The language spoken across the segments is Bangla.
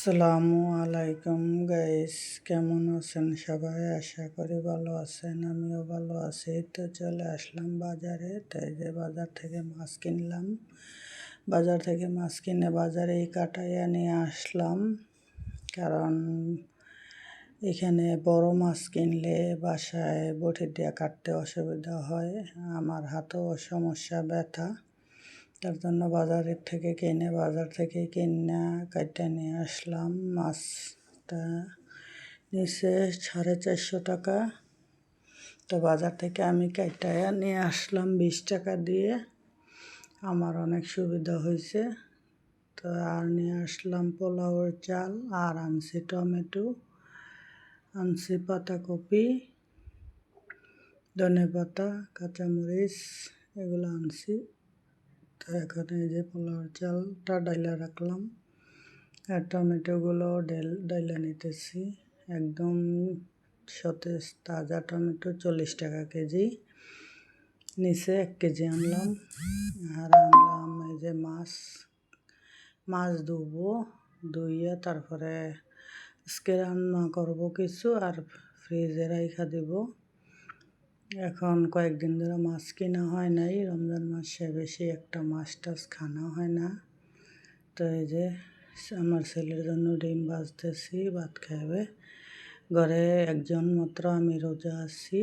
আসসালামু আলাইকুম গাইস, কেমন আছেন সবাই? আশা করি ভালো আছেন, আমিও ভালো আছি। তো চলে আসলাম বাজারে। তাই যে বাজার থেকে মাছ কিনলাম। বাজার থেকে মাছ কিনে বাজারে এই কাটাইয়া নিয়ে আসলাম, কারণ এখানে বড় মাছ কিনলে বাসায় বটি দিয়ে কাটতে অসুবিধা হয়। আমার হাতেও সমস্যা, ব্যথা, তার জন্য বাজার থেকে কিনে কাইটা নিয়ে আসলাম। মাছটা নিচে 450 টাকা। তো বাজার থেকে আমি কাইটা নিয়ে আসলাম 20 টাকা দিয়ে। আমার অনেক সুবিধা হয়েছে। তো আর নিয়ে আসলাম পোলাওয়ের চাল, আর আনছি টমেটো, আনছি পাতাকপি, ধনেপাতা, কাঁচামরিচ, এগুলো আনছি। তো এখন এই যে পোলাওর চালটা ডাইলা রাখলাম, আর টমেটোগুলো ডাইলা নিতেছি। একদম সতেজ তাজা টমেটো 40 টাকা কেজি। নিচে 1 কেজি আনলাম। আর আনলাম এই যে মাছ ধুইয়া তারপরে আজকে রান্না করব কিছু, আর ফ্রিজে রাইখা দিব। এখন কয়েকদিন ধরে মাছ কিনা হয় নাই, রমজান মাসে বেশি একটা মাছ টাছ খানা হয় না। তো এই যে আমার ছেলের জন্য ডিম ভাজতেছি, ভাত খাবে। ঘরে একজন মাত্র আমি রোজা আছি,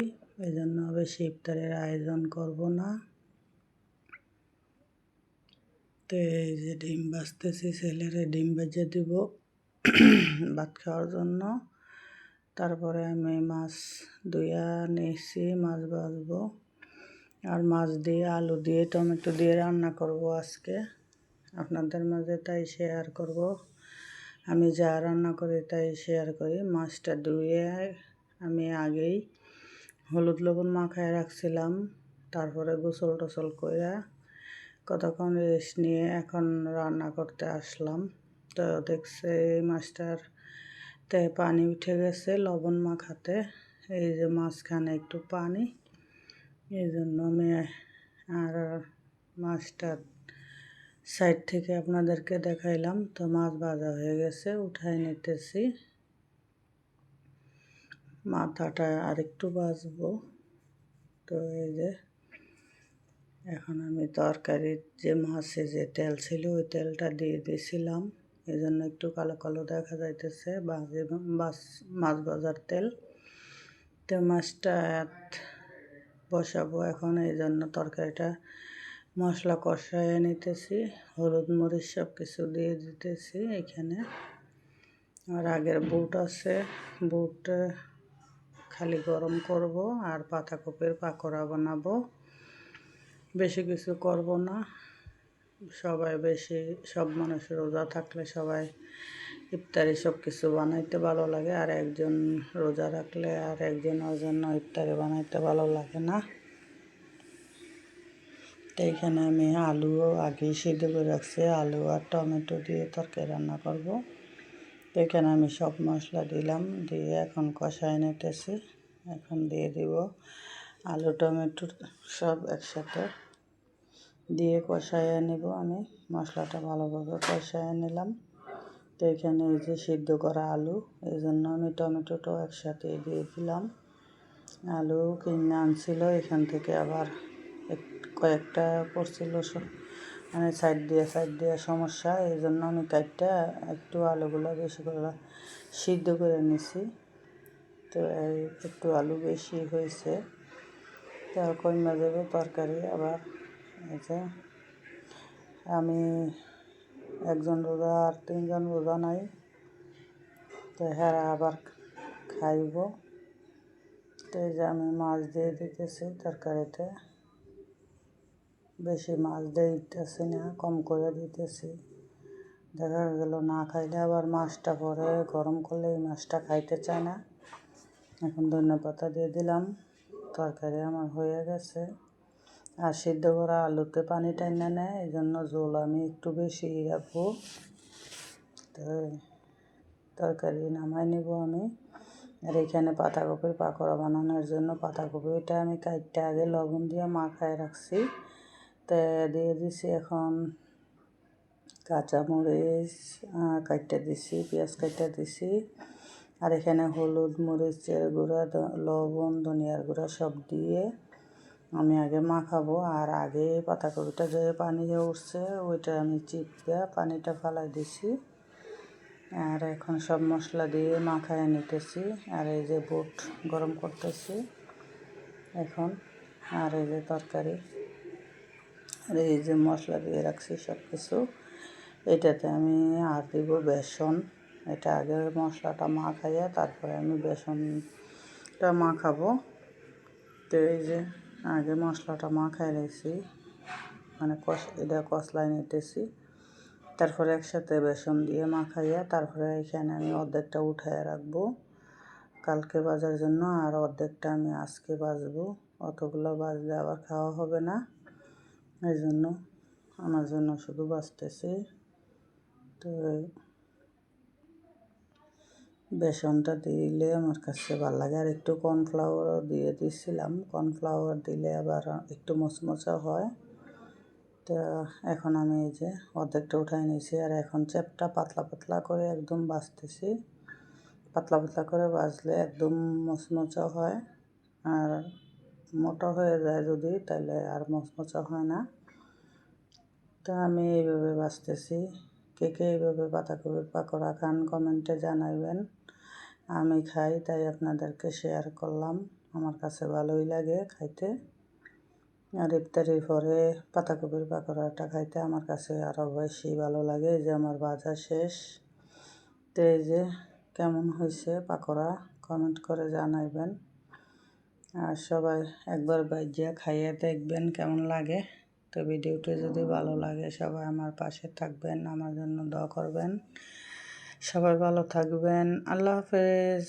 এই জন্য বেশি ইফতারের আয়োজন করব না। তো এই যে ডিম ভাজতেছি, ছেলেরে ডিম ভেজে দিব ভাত খাওয়ার জন্য। তারপরে আমি মাছ ধুইয়া নিয়েছি, মাছ ভাজবো। আর মাছ দিয়ে আলু দিয়ে টমেটো দিয়ে রান্না করব আজকে। আপনাদের মাঝে তাই শেয়ার করব। আমি যা রান্না করি তাই শেয়ার করি। মাছটা ধুয়ে আমি আগেই হলুদ লবণ মাখায় রাখছিলাম। তারপরে গোসল টোসল করে কতক্ষণ রেস্ট নিয়ে এখন রান্না করতে আসলাম। তো দেখছে এই মাছটার তে পানি উঠে গেছে লবণ মাখাতে। এই যে মাঝখানে একটু পানি, এই জন্য আমি আর মাছটা সাইড থেকে আপনাদেরকে দেখাইলাম। তো মাছ ভাজা হয়ে গেছে, উঠাই নিতেছি। মাথাটা আরেকটু ভাজবো। তো এই যে এখন আমি তরকারির যে মাছে যে তেল ছিল ওই তেলটা দিয়ে দিয়েছিলাম, এই জন্য একটু কালো কালো দেখা যাইতেছে। মাছ ভাজার তেল। তো মাছটা বসাবো এখন, এই জন্য তরকারিটা মশলা কষাইয়ে নিতেছি। হলুদ মরিচ সব কিছু দিয়ে দিতেছি এখানে। আর আগের বুট আছে, বুট খালি গরম করব আর পাতাকপির পাকোড়া বানাবো। বেশি কিছু করব না। সব মানুষের রোজা থাকলে সবাই ইফতারি সব কিছু বানাইতে ভালো লাগে, আর একজন রোজা রাখলে আর একজনের জন্য ইফতারি বানাইতে ভালো লাগে না। তো এখানে আমি আলুও আগেই সিদ্ধ করে রাখছি, আলু আর টমেটো দিয়ে তরকারি রান্না করব। তো এখানে আমি সব মশলা দিলাম, দিয়ে এখন কষায় নিতেছি। এখন দিয়ে দিব আলু টমেটো সব একসাথে দিয়ে কষাইয়ে নেব। আমি মশলাটা ভালোভাবে কষাইয়ে নিলাম। তো এখানে এই যে সিদ্ধ করা আলু, এই জন্য আমি টমেটোটাও একসাথে দিয়ে দিলাম। আলু কিনে আনছিল, এখান থেকে আবার কয়েকটা পড়ছিল, মানে সাইড দিয়ে সমস্যা, এই জন্য আমি কাটটা একটু আলুগুলো বেশি করে সিদ্ধ করে নিছি। তো এই একটু আলু বেশি হয়েছে, তো কমে যাবে তরকারি। আবার এই যে আমি একজন রোজা আর 3 জন রোজা নাই, তো হ্যাঁ আবার খাইব। তো এই যে আমি মাছ দিয়ে দিতেছি তরকারিতে, বেশি মাছ দিতেছি না, কম করে দিতেছি। দেখা গেল না খাইলে আবার মাছটা পরে গরম করলে এই মাছটা খাইতে চায় না। এখন ধনেপাতা দিয়ে দিলাম। তরকারি আমার হয়ে গেছে। আর সিদ্ধ করা আলুতে পানি টাইনা নেয়, এই জন্য ঝোল আমি একটু বেশি রাখবো। তো তরকারি নামাই নিব আমি। আর এখানে পাতাকপির পাকোড়া বানানোর জন্য পাতাকপিটা আমি কাটতে আগে লবণ দিয়ে মাখায় রাখছি। তো দিয়ে দিছি এখন কাঁচামরিচ কাটতে দিছি, পেঁয়াজ কাটতে দিছি। আর এখানে হলুদ, মরিচের গুঁড়া, লবণ, ধনিয়ার গুঁড়া সব দিয়ে আমি আগে মাখাবো। আর আগে পাতাকপিটা যে পানি উঠছে ওইটা আমি চিপে পানিটা ফালাই দিছি। আর এখন সব মশলা দিয়ে মাখায় নিতেছি। আর এই যে বুট গরম করতেছি এখন। আর এই যে তরকারি, আর এই যে মশলা দিয়ে রাখছি সব কিছু। এটাতে আমি আর দিব বেসন। এটা আগে মশলাটা মাখাইয়া তারপরে আমি বেসনটা মাখাবো। তো এই যে আগে মশলাটা মাখাই রেখেছি, মানে এটা কষলায় নিতেছি। তারপরে একসাথে বেসন দিয়ে মাখাইয়া তারপরে এখানে আমি অর্ধেকটা উঠাইয়া রাখবো কালকে ভাজার জন্য, আর অর্ধেকটা আমি আজকে ভাজবো। অতগুলো ভাজলে আবার খাওয়া হবে না, এই জন্য আমার জন্য শুধু ভাজতেছি। তো বেসনটা দিলে আমার কাছে ভালো লাগে। আর একটু কর্নফ্লাওয়ারও দিয়ে দিয়েছিলাম, কর্নফ্লাওয়ার দিলে আবার একটু মচমচা হয়। তো এখন আমি এই যে অর্ধেকটা উঠাই নিয়েছি। আর এখন চ্যাপটা পাতলা পাতলা করে একদম ভাজতেছি। পাতলা পাতলা করে ভাজলে একদম মচমচা হয়। আর মোটা হয়ে যায় যদি, তাহলে আর মচমচা হয় না। তো আমি এইভাবে ভাজতেছি। কে কে এইভাবে পাতাকপির পাকোড়া খান কমেন্টে জানাবেন। আমি খাই তাই আপনাদেরকে শেয়ার করলাম। আমার কাছে ভালোই লাগে খাইতে। আর ইফতারির পরে পাতাকপির পাকোড়াটা খাইতে আমার কাছে আরও বেশি ভালো লাগে। এই যে আমার ভাজা শেষ। তো এই যে কেমন হয়েছে পাকোড়া কমেন্ট করে জানাবেন। আর সবাই একবার ভাইজা খাইয়ে দেখবেন কেমন লাগে। তো ভিডিওটি যদি ভালো লাগে সবাই আমার পাশে থাকবেন, আমার জন্য দোয়া করবেন। সবাই ভালো থাকবেন। আল্লাহ হাফেজ।